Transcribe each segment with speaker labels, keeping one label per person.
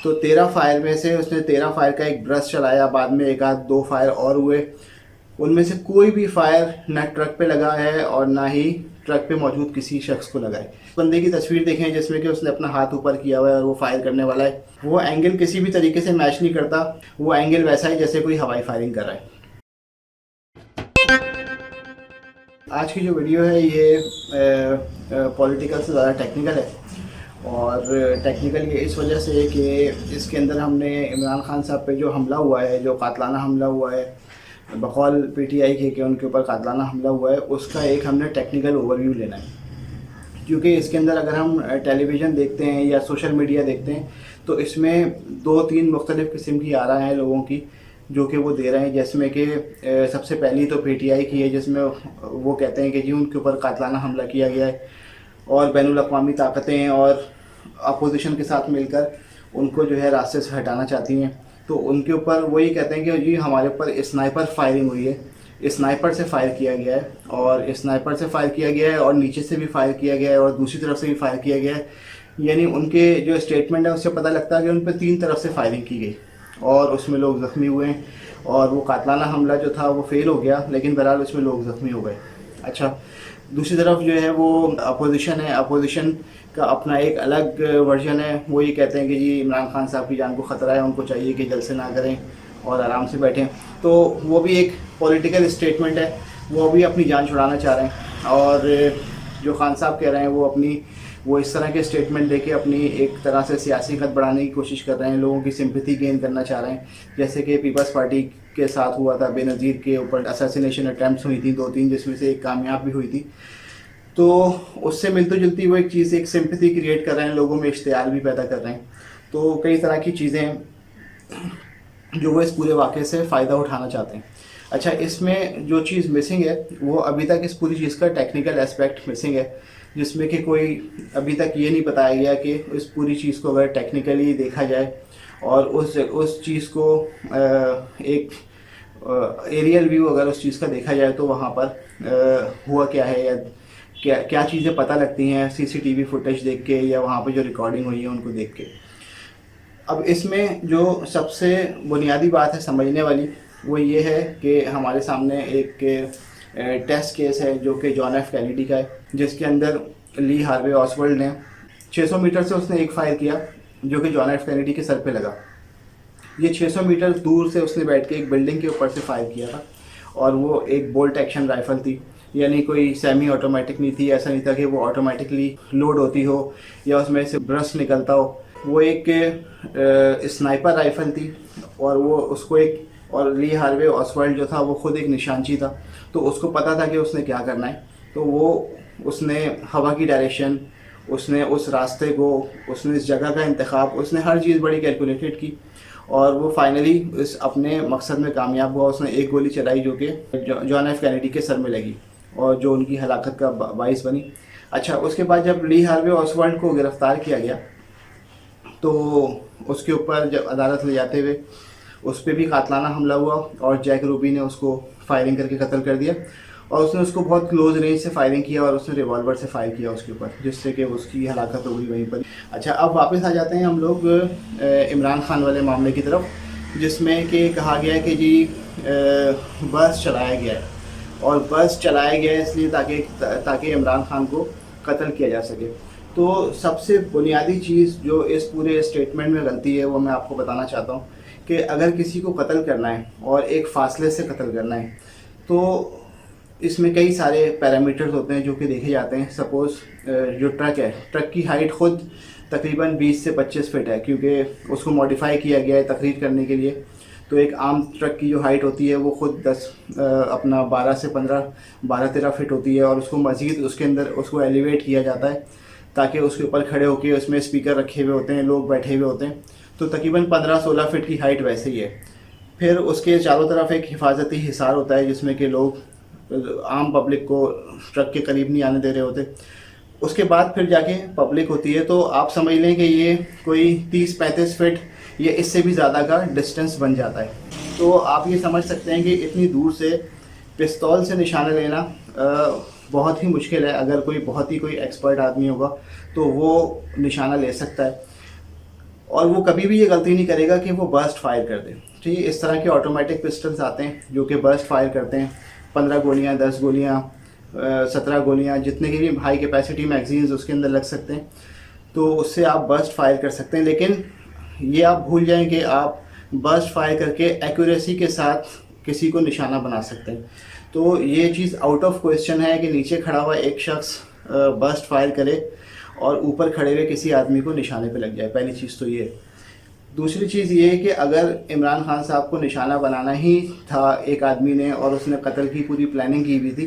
Speaker 1: तो 13 फायर में से उसने 13 फायर का एक ब्रश चलाया, बाद में एक आध 2 फायर और हुए। उनमें से कोई भी फायर ना ट्रक पे लगा है और ना ही ट्रक पे मौजूद किसी शख्स को लगा है। बंदे की तस्वीर देखें जिसमें कि उसने अपना हाथ ऊपर किया हुआ है और वो फायर करने वाला है, वो एंगल किसी भी तरीके से मैच नहीं करता। वो एंगल वैसा ही जैसे कोई हवाई फायरिंग कर रहा है। आज की जो वीडियो है ये पॉलिटिकल से ज़्यादा टेक्निकल है, और टेक्निकल ये इस वजह से कि इसके अंदर हमने इमरान खान साहब पे जो हमला हुआ है, जो कातलाना हमला हुआ है बकौल पीटीआई के कि उनके ऊपर कातलाना हमला हुआ है, उसका एक हमने टेक्निकल ओवरव्यू लेना है। क्योंकि इसके अंदर अगर हम टेलीविज़न देखते हैं या सोशल मीडिया देखते हैं तो इसमें 2-3 मुख्तलिफ़ किस्म की आरा हैं लोगों की जो कि वो दे रहे हैं। जिसमें कि सबसे पहली तो पीटीआई की है, जिसमें वो कहते हैं कि जी उनके ऊपर कातलाना हमला किया गया है और बैनुल-अक़वामी ताकतें और अपोजिशन के साथ मिलकर उनको जो है रास्ते से हटाना चाहती हैं। तो उनके ऊपर वही कहते हैं कि जी हमारे ऊपर स्नाइपर फायरिंग हुई है, स्नाइपर से फायर किया गया है, और स्नाइपर से फायर किया गया है और नीचे से भी फायर किया गया है और दूसरी तरफ से भी फायर किया गया है। यानी उनके जो स्टेटमेंट है उससे पता लगता है कि उन पर 3 तरफ से फायरिंग की गई और उसमें लोग ज़ख्मी हुए हैं। और वो कातलाना हमला जो था वो फेल हो गया, लेकिन बहरहाल उसमें लोग ज़ख्मी हो गए। अच्छा, दूसरी तरफ जो है वो अपोजिशन है। अपोजिशन का अपना एक अलग वर्जन है। वो ये कहते हैं कि जी इमरान खान साहब की जान को ख़तरा है, उनको चाहिए कि जलसे ना करें और आराम से बैठें। तो वो भी एक पॉलिटिकल स्टेटमेंट है, वो भी अपनी जान छुड़ाना चाह रहे हैं। और जो खान साहब कह रहे हैं वो इस तरह के स्टेटमेंट देके अपनी एक तरह से सियासी कद बढ़ाने की कोशिश कर रहे हैं, लोगों की सिंपैथी गेन करना चाह रहे हैं। जैसे कि पीपल्स पार्टी के साथ हुआ था, बेनज़ीर के ऊपर असैसिनेशन अटैम्प्ट्स हुई थी 2-3, जिसमें से एक कामयाब भी हुई थी। तो उससे मिलती जुलती वो एक चीज़, एक सिंपैथी क्रिएट कर रहे हैं, लोगों में इश्तियाल भी पैदा कर रहे हैं। तो कई तरह की चीज़ें हैं जो वो इस पूरे वाक़े से फ़ायदा उठाना चाहते हैं। अच्छा, इसमें जो चीज़ मिसिंग है वो अभी तक इस पूरी चीज़ का टेक्निकल एस्पेक्ट मिसिंग है, जिसमें कि कोई अभी तक ये नहीं बताया गया कि इस पूरी चीज़ को अगर टेक्निकली देखा जाए और उस चीज़ को एक एरियल व्यू अगर उस चीज़ का देखा जाए तो वहाँ पर हुआ क्या है या क्या क्या चीज़ें पता लगती हैं सीसीटीवी फुटेज देख के या वहाँ पर जो रिकॉर्डिंग हुई है उनको देख के। अब इसमें जो सबसे बुनियादी बात है समझने वाली वो ये है कि हमारे सामने एक टेस्ट केस है जो कि जॉन एफ कैनेडी का है, जिसके अंदर ली हार्वे ऑसवाल्ड ने 600 मीटर से उसने एक फायर किया जो कि जॉन एफ कैनेडी के सर पे लगा। ये 600 मीटर दूर से उसने बैठ के एक बिल्डिंग के ऊपर से फायर किया था, और वो एक बोल्ट एक्शन राइफल थी, यानी कोई सेमी ऑटोमेटिक नहीं थी। ऐसा नहीं था कि वो ऑटोमेटिकली लोड होती हो या उसमें से ब्रश निकलता हो। वो एक स्नाइपर राइफल थी, और वो उसको एक, और ली हार्वे ऑसवाल्ड जो था वो खुद एक निशानची था, तो उसको पता था कि उसने क्या करना है। तो उसने हवा की डायरेक्शन, उसने उस रास्ते को, उसने इस जगह का इंतखाब, उसने हर चीज़ बड़ी कैलकुलेटेड की, और वो फाइनली इस अपने मकसद में कामयाब हुआ। उसने एक गोली चलाई जो कि जॉन एफ कैनेडी के सर में लगी और जो उनकी हलाकत का बाइस बनी। अच्छा, उसके बाद जब ली हार्वे ऑसवाल्ड को गिरफ़्तार किया गया तो उसके ऊपर जब अदालत ले जाते हुए उस पर भी कातलाना हमला हुआ और जैक रूबी ने उसको फायरिंग करके कत्ल कर दिया, और उसने उसको बहुत क्लोज रेंज से फायरिंग किया और उसने रिवॉल्वर से फायर किया उसके ऊपर, जिससे कि उसकी हलाकत हो गई वहीं पर। अच्छा, अब वापस आ जाते हैं हम लोग इमरान खान वाले मामले की तरफ, जिसमें कि कहा गया है कि जी बस चलाया गया है, और बस चलाया गया है इसलिए ताकि इमरान खान को कत्ल किया जा सके। तो सबसे बुनियादी चीज़ जो इस पूरे स्टेटमेंट में गलती है वो मैं आपको बताना चाहता हूँ कि अगर किसी को कत्ल करना है और एक फ़ासले से कत्ल करना है तो इसमें कई सारे पैरामीटर्स होते हैं जो कि देखे जाते हैं। सपोज़ जो ट्रक है, ट्रक की हाइट खुद तकरीबन 20 से 25 फीट है, क्योंकि उसको मॉडिफाई किया गया है तकरीर करने के लिए। तो एक आम ट्रक की जो हाइट होती है वो खुद 12 से 13 फीट होती है, और उसको मज़ीद उसके अंदर उसको एलिवेट किया जाता है ताकि उसके ऊपर खड़े होकर उसमें स्पीकर रखे हुए होते हैं, लोग बैठे हुए होते हैं। तो तकरीबन 15-16 फीट की हाइट वैसे ही है। फिर उसके चारों तरफ एक हिफाजती हिसार होता है जिसमें कि लोग आम पब्लिक को ट्रक के करीब नहीं आने दे रहे होते। उसके बाद फिर जाके पब्लिक होती है, तो आप समझ लें कि ये कोई 30-35 फीट या इससे भी ज़्यादा का डिस्टेंस बन जाता है। तो आप ये समझ सकते हैं कि इतनी दूर से पिस्तौल से निशाना लेना बहुत ही मुश्किल है। अगर कोई बहुत ही कोई एक्सपर्ट आदमी होगा तो वो निशाना ले सकता है। और वो कभी भी ये गलती नहीं करेगा कि वो बर्स्ट फायर कर दे। ठीक है, इस तरह के ऑटोमेटिक पिस्टल्स आते हैं जो कि बर्स्ट फायर करते हैं, 15 गोलियाँ, 10 गोलियाँ, 17 गोलियाँ, जितने की भी हाई कैपेसिटी मैगजीन्स उसके अंदर लग सकते हैं, तो उससे आप बर्स्ट फायर कर सकते हैं। लेकिन ये आप भूल जाएं कि आप बर्स्ट फायर करके एक्यूरेसी के साथ किसी को निशाना बना सकते हैं। तो ये चीज़ आउट ऑफ क्वेश्चन है कि नीचे खड़ा हुआ एक शख्स बर्स्ट फायर करे और ऊपर खड़े हुए किसी आदमी को निशाने पे लग जाए। पहली चीज़ तो ये है। दूसरी चीज़ ये है कि अगर इमरान खान साहब को निशाना बनाना ही था एक आदमी ने और उसने कत्ल की पूरी प्लानिंग की हुई थी,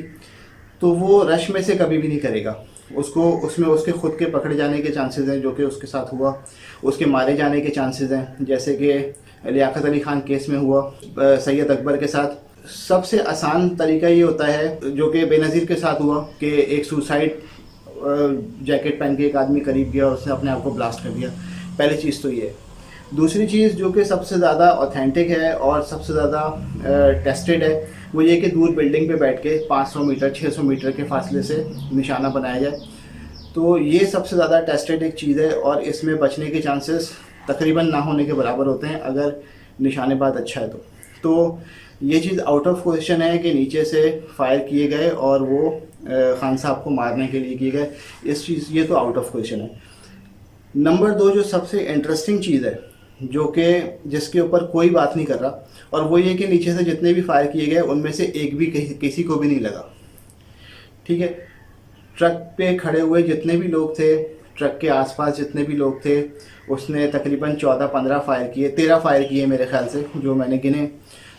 Speaker 1: तो वो रश में से कभी भी नहीं करेगा। उसको उसमें उसके खुद के पकड़े जाने के चांसेस हैं, जो कि उसके साथ हुआ, उसके मारे जाने के चांसेस हैं, जैसे कि लियाकत अली खान केस में हुआ सैयद अकबर के साथ। सबसे आसान तरीका ये होता है जो कि बेनज़ीर के साथ हुआ कि एक सुसाइड जैकेट पहन के एक आदमी करीब गया और उसने अपने आप को ब्लास्ट कर दिया। पहली चीज़ तो ये है। दूसरी चीज़ जो कि सबसे ज़्यादा ऑथेंटिक है और सबसे ज़्यादा टेस्टेड है, वो ये कि दूर बिल्डिंग पे बैठ के 500 मीटर 600 मीटर के फासले से निशाना बनाया जाए। तो ये सबसे ज़्यादा टेस्टेड एक चीज़ है और इसमें बचने के चांसेस तकरीबन ना होने के बराबर होते हैं अगर निशानेबाज अच्छा है तो ये चीज़ आउट ऑफ क्वेश्चन है कि नीचे से फायर किए गए और वो खान साहब को मारने के लिए किए गए। ये तो आउट ऑफ क्वेश्चन है। नंबर 2 जो सबसे इंटरेस्टिंग चीज़ है, जो कि जिसके ऊपर कोई बात नहीं कर रहा, और वो ये कि नीचे से जितने भी फायर किए गए उनमें से एक भी किसी को भी नहीं लगा। ठीक है, ट्रक पे खड़े हुए जितने भी लोग थे, ट्रक के आसपास जितने भी लोग थे, उसने तकरीबन 14-15 फायर किए, 13 फायर किए मेरे ख्याल से जो मैंने गिने।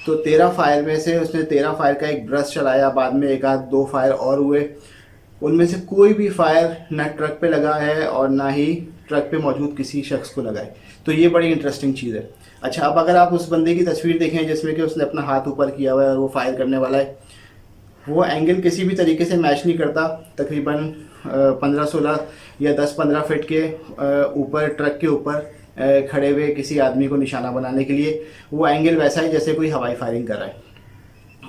Speaker 1: तो 13 फायर में से उसने 13 फायर का एक ब्रश चलाया, बाद में एक आध 2 फायर और हुए। उनमें से कोई भी फायर ना ट्रक पे लगा है और ना ही ट्रक पे मौजूद किसी शख्स को लगा है। तो ये बड़ी इंटरेस्टिंग चीज़ है। अच्छा, अब अगर आप उस बंदे की तस्वीर देखें जिसमें कि उसने अपना हाथ ऊपर किया हुआ है और वो फायर करने वाला है, वो एंगल किसी भी तरीके से मैच नहीं करता। तकरीबन 15-16 या 10-15 फीट के ऊपर ट्रक के ऊपर खड़े हुए किसी आदमी को निशाना बनाने के लिए वो एंगल वैसा ही जैसे कोई हवाई फायरिंग कर रहा है।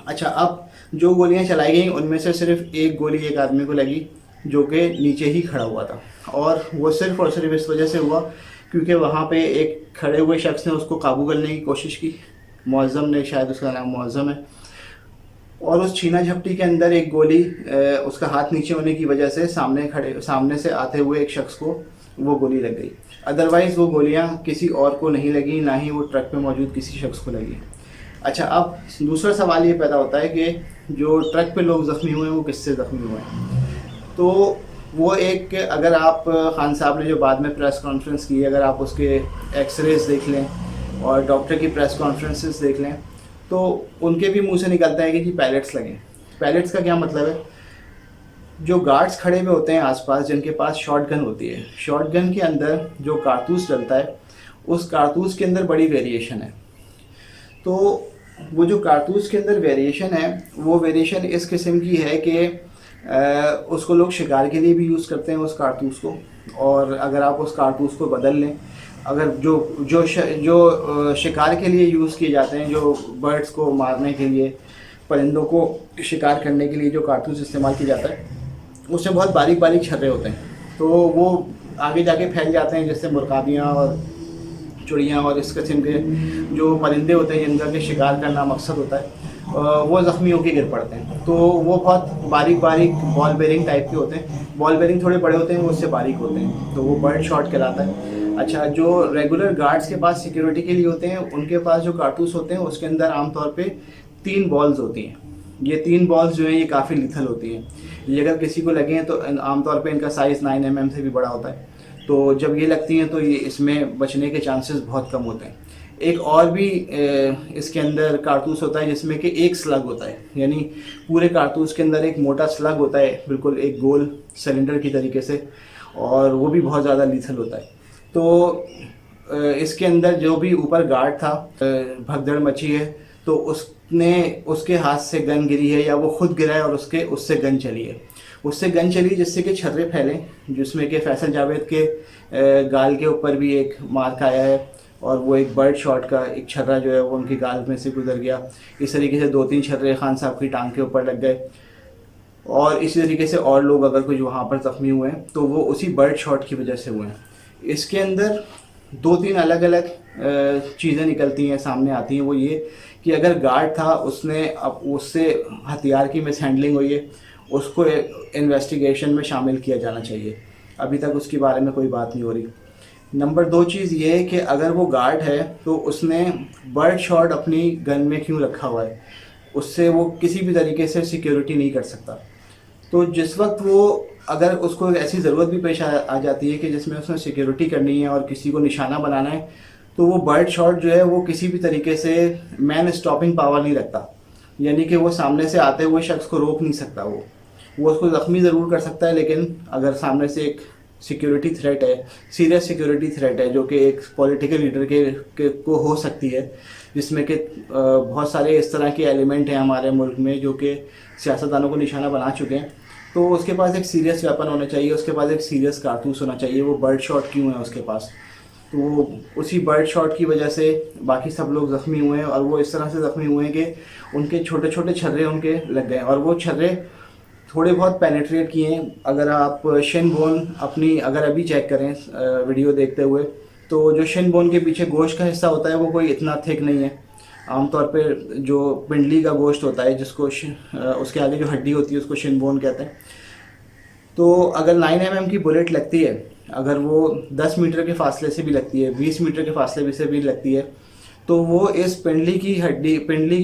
Speaker 1: अच्छा, अब जो गोलियां चलाई गई उनमें से सिर्फ एक गोली एक आदमी को लगी जो कि नीचे ही खड़ा हुआ था, और वो सिर्फ और सिर्फ इस वजह से हुआ क्योंकि वहाँ पे एक खड़े हुए शख्स ने उसको काबू करने की कोशिश की। मुअज़्ज़म ने, शायद उसका नाम मुअज़्ज़म है, और उस छीना झपटी के अंदर एक गोली उसका हाथ नीचे होने की वजह से सामने से आते हुए एक शख्स को वो गोली लग गई। अदरवाइज़ वो गोलियां किसी और को नहीं लगी, ना ही वो ट्रक पे मौजूद किसी शख्स को लगी। अच्छा, अब दूसरा सवाल ये पैदा होता है कि जो ट्रक पे लोग ज़ख्मी हुए हैं वो किससे ज़ख्मी हुए हैं। तो वो एक, अगर आप खान साहब ने जो बाद में प्रेस कॉन्फ्रेंस की, अगर आप उसके एक्सरेज देख लें और डॉक्टर की प्रेस कॉन्फ्रेंसेस देख लें, तो उनके भी मुंह से निकलता है कि जी पैलेट्स लगे। पैलेट्स का क्या मतलब है? जो गार्ड्स खड़े हुए होते हैं आसपास, जिनके पास शॉट गन होती है, शॉट गन के अंदर जो कारतूस डलता है उस कारतूस के अंदर बड़ी वेरिएशन है। तो वो जो कारतूस के अंदर वेरिएशन है, वो वेरिएशन इस किस्म की है कि उसको लोग शिकार के लिए भी यूज़ करते हैं उस कारतूस को, और अगर आप उस कारतूस को बदल लें, अगर जो शिकार के लिए यूज़ किए जाते हैं, जो बर्ड्स को मारने के लिए, परिंदों को शिकार करने के लिए जो कारतूस इस्तेमाल किया जाता है, उसमें बहुत बारीक बारीक छर्रे होते हैं, तो वो आगे जाके फैल जाते हैं, जैसे मुर्गाबियाँ और चिड़ियाँ और इस किस्म के जो परिंदे होते हैं जिनका के शिकार करना मकसद होता है, वो ज़ख्मी होकर गिर पड़ते हैं। तो वो बहुत बारीक बारीक बॉल बेरिंग टाइप के होते हैं। बॉल बेरिंग थोड़े बड़े होते हैं, वो उससे बारीक होते हैं, तो वो बर्ड शॉट कहलाता है। अच्छा, जो रेगुलर गार्ड्स के पास सिक्योरिटी के लिए होते हैं, उनके पास जो कारतूस होते हैं उसके अंदर आमतौर पे 3 बॉल्स होती हैं। ये 3 बॉल्स जो हैं ये काफ़ी लिथल होती हैं। ये अगर किसी को लगे हैं तो आमतौर पे इनका साइज़ 9 mm से भी बड़ा होता है। तो जब ये लगती हैं तो ये इसमें बचने के चांसेस बहुत कम होते हैं। एक और भी इसके अंदर कारतूस होता है जिसमें कि एक स्लग होता है, यानी पूरे कारतूस के अंदर एक मोटा स्लग होता है, बिल्कुल एक गोल सिलेंडर की तरीके से, और वो भी बहुत ज़्यादा लीथल होता है। तो इसके अंदर जो भी ऊपर गार्ड था, भगदड़ मची है, तो उसके हाथ से गन गिरी है या वो खुद गिरा है और उससे गन चली है। उससे गन चली जिससे कि छर्रे फैले, जिसमें कि फैसल जावेद के गाल के ऊपर भी एक मार्क आया है, और वो एक बर्ड शॉट का एक छर्रा जो है वो उनके गाल में से गुजर गया। इस तरीके से 2-3 छर्रे खान साहब की टांग के ऊपर लग गए, और इसी तरीके से और लोग अगर कुछ वहाँ पर ज़ख्मी हुए हैं तो वो उसी बर्ड शॉट की वजह से हुए हैं। इसके अंदर दो तीन अलग अलग चीज़ें निकलती हैं, सामने आती हैं। वो ये कि अगर गार्ड था, उसने अब उससे हथियार की मिसहैंडलिंग हुई है, उसको इन्वेस्टिगेशन में शामिल किया जाना चाहिए। अभी तक उसके बारे में कोई बात नहीं हो रही। नंबर दो चीज़ ये है कि अगर वो गार्ड है तो उसने बर्ड शॉट अपनी गन में क्यों रखा हुआ है, उससे वो किसी भी तरीके से सिक्योरिटी नहीं कर सकता। तो जिस वक्त वो अगर उसको ऐसी ज़रूरत भी पेश आ जाती है कि जिसमें उसने सिक्योरिटी करनी है और किसी को निशाना बनाना है, तो वो बर्ड शॉट जो है वो किसी भी तरीके से मैन स्टॉपिंग पावर नहीं रखता। यानी कि वो सामने से आते हुए शख्स को रोक नहीं सकता। वो उसको ज़ख्मी ज़रूर कर सकता है, लेकिन अगर सामने से एक सिक्योरिटी थ्रेट है, सीरियस सिक्योरिटी थ्रेट है, जो कि एक पॉलिटिकल लीडर के को हो सकती है, जिसमें कि बहुत सारे इस तरह के एलिमेंट हैं हमारे मुल्क में जो कि सियासतदानों को निशाना बना चुके हैं, तो उसके पास एक सीरियस वेपन होना चाहिए, उसके पास एक सीरियस कारतूस होना चाहिए। वो बर्ड शॉट क्यों है उसके पास? तो वो उसी बर्ड शॉट की वजह से बाकी सब लोग ज़ख्मी हुए हैं, और वो इस तरह से ज़ख्मी हुए हैं कि उनके छोटे छोटे छर्रे उनके लग गए, और वो छर्रे थोड़े बहुत पेनिट्रेट किए हैं। अगर आप शिन बोन अपनी अगर अभी चेक करें वीडियो देखते हुए, तो जो शिन बोन के पीछे गोश्त का हिस्सा होता है वो कोई इतना थिक नहीं है। आमतौर पे जो पिंडली का गोश्त होता है, जिसको उसके आगे जो हड्डी होती है उसको शिन बोन कहते हैं। तो अगर 9 mm की बुलेट लगती है, अगर वो 10 मीटर के फासले से भी लगती है, 20 मीटर के फासले से भी लगती है, तो वो इस पिंडली की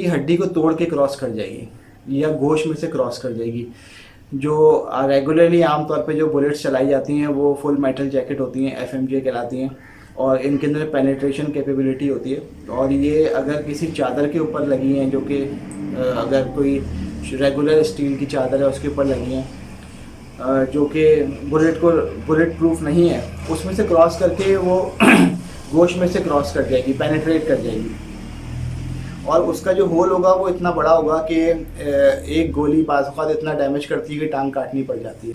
Speaker 1: हड्डी को तोड़ के क्रॉस कर जाएगी या गोश्त में से क्रॉस कर जाएगी। जो रेगुलरली आमतौर पे जो बुलेट्स चलाई जाती हैं वो फुल मेटल जैकेट होती हैं, FMJ कहलाती हैं, और इनके अंदर पेनिट्रेशन कैपेबिलिटी होती है। और ये अगर किसी चादर के ऊपर लगी हैं, जो कि अगर कोई रेगुलर स्टील की चादर है उसके ऊपर लगी हैं, जो कि बुलेट प्रूफ नहीं है, उसमें से क्रॉस करके वो गोश्त में से क्रॉस कर जाएगी, पेनिट्रेट कर जाएगी, और उसका जो होल होगा वो इतना बड़ा होगा कि एक गोली बाज़ औक़ात इतना डैमेज करती है कि टांग काटनी पड़ जाती है।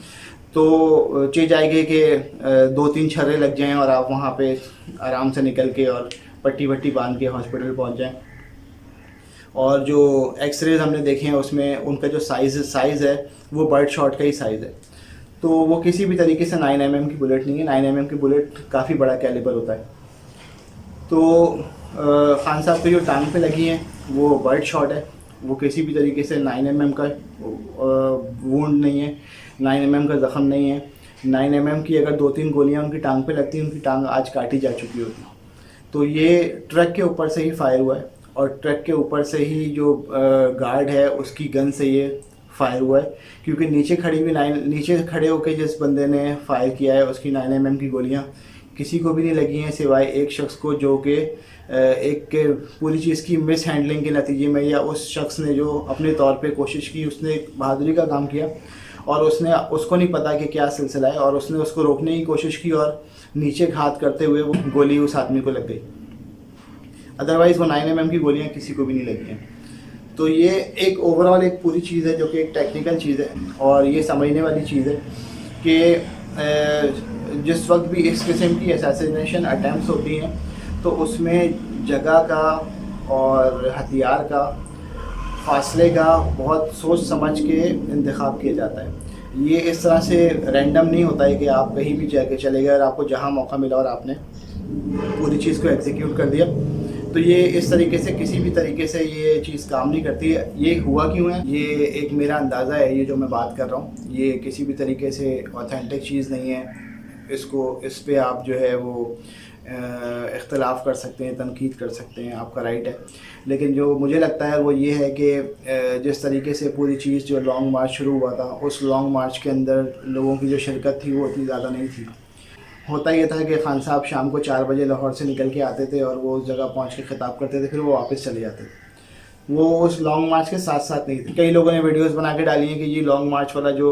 Speaker 1: तो चीज़ आएगी कि 2-3 छर्रे लग जाएं और आप वहाँ पे आराम से निकल के और पट्टी वट्टी बांध के हॉस्पिटल पहुँच जाएं। और जो एक्सरेज हमने देखे हैं उसमें उनका जो साइज़ है वो बर्ड शॉट का ही साइज़ है। तो वो किसी भी तरीके से 9 mm की बुलेट नहीं है। 9 mm की बुलेट काफ़ी बड़ा कैलिबर होता है। तो खान साहब की जो टांग पे लगी हैं वो बर्ड शॉट है, वो किसी भी तरीके से 9 mm का वुंड नहीं है, 9 mm का ज़ख़म नहीं है। 9 mm की अगर 2-3 गोलियां उनकी टांग पे लगती, उनकी टांग आज काटी जा चुकी होती। तो ये ट्रक के ऊपर से ही फायर हुआ है, और ट्रक के ऊपर से ही जो गार्ड है उसकी गन से ये फायर हुआ है, क्योंकि नीचे खड़े होकर जिस बंदे ने फायर किया है उसकी 9 mm की गोलियां किसी को भी नहीं लगी हैं, सिवाय एक शख्स को, जो कि एक पूरी चीज़ की मिस हैंडलिंग के नतीजे में, या उस शख्स ने जो अपने तौर पे कोशिश की, उसने एक बहादुरी का काम किया और उसको नहीं पता कि क्या सिलसिला है, और उसने उसको रोकने की कोशिश की और नीचे घात करते हुए वो गोली उस आदमी को लग गई। अदरवाइज़ वो 9 mm की गोलियाँ किसी को भी नहीं लगी हैं। तो ये एक ओवरऑल एक पूरी चीज़ है जो कि एक टेक्निकल चीज़ है, और ये समझने वाली चीज़ है कि जिस वक्त भी इस किस्म की असैसिनेशन अटैम्प्ट्स होती हैं तो उसमें जगह का और हथियार का, फासले का बहुत सोच समझ के इंतखाब किया जाता है। ये इस तरह से रैंडम नहीं होता है कि आप कहीं भी जाके चले गए और आपको जहां मौका मिला और आपने पूरी चीज़ को एग्जीक्यूट कर दिया। तो ये इस तरीके से किसी भी तरीके से ये चीज़ काम नहीं करती है। ये हुआ क्यों है, ये एक मेरा अंदाज़ा है, ये जो मैं बात कर रहा हूँ, ये किसी भी तरीके से ऑथेंटिक चीज़ नहीं है। इस पे आप जो है वो इख्तलाफ कर सकते हैं, तनकीद कर सकते हैं, आपका राइट है। लेकिन जो मुझे लगता है वो ये है कि जिस तरीके से पूरी चीज़ जो लॉन्ग मार्च शुरू हुआ था, उस लॉन्ग मार्च के अंदर लोगों की जो शिरकत थी वो इतनी ज़्यादा नहीं थी। होता ये था कि खान साहब शाम को 4 बजे लाहौर से निकल के आते थे और वो उस जगह पहुँच के ख़िताब करते थे, फिर वो वापस चले जाते थे। वो उस लॉन्ग मार्च के साथ साथ नहीं थे। कई लोगों ने वीडियोज़ बना के डाली हैं कि ये लॉन्ग मार्च वाला जो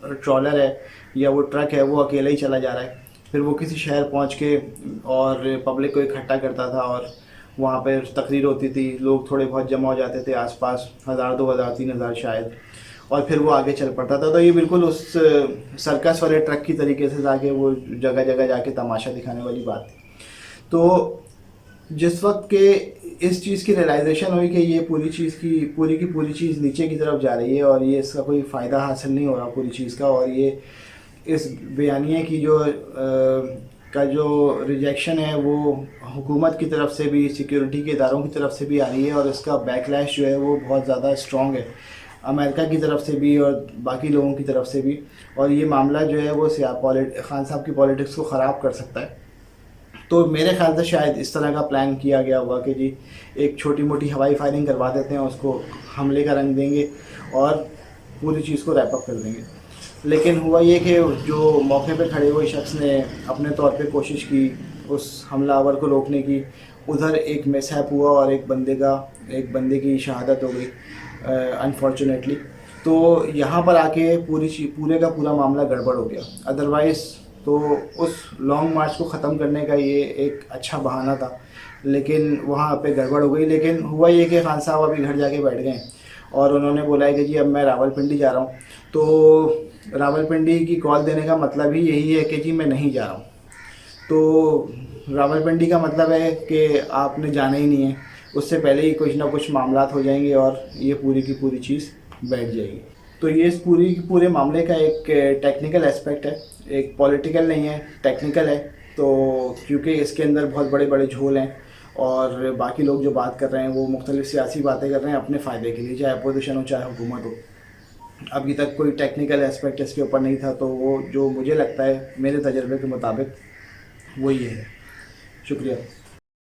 Speaker 1: ट्रॉलर है या वो ट्रक है वो अकेला ही चला जा रहा है। फिर वो किसी शहर पहुंच के और पब्लिक को इकट्ठा करता था और वहाँ पर तकरीर होती थी, लोग थोड़े बहुत जमा हो जाते थे, आसपास 1000, 2000, 3000 शायद, और फिर वो आगे चल पड़ता था। तो ये बिल्कुल उस सर्कस वाले ट्रक की तरीके से जाके वो जगह जगह जाके तमाशा दिखाने वाली बात थी। तो जिस वक्त के इस चीज़ की रियलाइजेशन हुई कि ये पूरी चीज़ नीचे की तरफ जा रही है और ये इसका कोई फ़ायदा हासिल नहीं हो रहा पूरी चीज़ का, और ये इस बयानिए की जो का जो रिजेक्शन है वो हुकूमत की तरफ से भी, सिक्योरिटी के इदारों की तरफ से भी आ रही है, और इसका बैकलैश जो है वो बहुत ज़्यादा स्ट्रॉन्ग है अमेरिका की तरफ से भी और बाकी लोगों की तरफ से भी। और ये मामला जो है वो खान साहब की पॉलिटिक्स को ख़राब कर सकता है। तो मेरे ख्याल से शायद इस तरह का प्लान किया गया होगा कि जी एक छोटी मोटी हवाई फायरिंग करवा देते हैं, उसको हमले का रंग देंगे और पूरी चीज़ को रैप अप कर देंगे। लेकिन हुआ ये कि जो मौके पे खड़े हुए शख्स ने अपने तौर पे कोशिश की उस हमलावर को रोकने की, उधर एक मिसहैप हुआ और एक बंदे की शहादत हो गई अनफॉर्चुनेटली। तो यहाँ पर आके पूरे का पूरा मामला गड़बड़ हो गया। अदरवाइज़ तो उस लॉन्ग मार्च को ख़त्म करने का ये एक अच्छा बहाना था, लेकिन वहाँ पे गड़बड़ हो गई। लेकिन हुआ ये कि खान साहब अभी घर जाके बैठ गए और उन्होंने बोला है कि जी अब मैं रावलपिंडी जा रहा हूँ। तो रावलपिंडी की कॉल देने का मतलब ही यही है कि जी मैं नहीं जा रहा हूँ। तो रावलपिंडी का मतलब है कि आपने जाना ही नहीं है, उससे पहले ही कुछ ना कुछ मामलात हो जाएंगे और ये पूरी की पूरी चीज़ बैठ जाएगी। तो ये इस पूरे मामले का एक टेक्निकल एस्पेक्ट है, एक पॉलिटिकल नहीं है, टेक्निकल है। तो क्योंकि इसके अंदर बहुत बड़े बड़े झोल हैं और बाकी लोग जो बात कर रहे हैं वो मुख्तलिफ सियासी बातें कर रहे हैं अपने फ़ायदे के लिए, चाहे अपोजिशन हो चाहे हुकूमत हो। अभी तक कोई टेक्निकल एस्पेक्ट इसके ऊपर नहीं था, तो वो जो मुझे लगता है मेरे तजर्बे के मुताबिक वो ये है। शुक्रिया।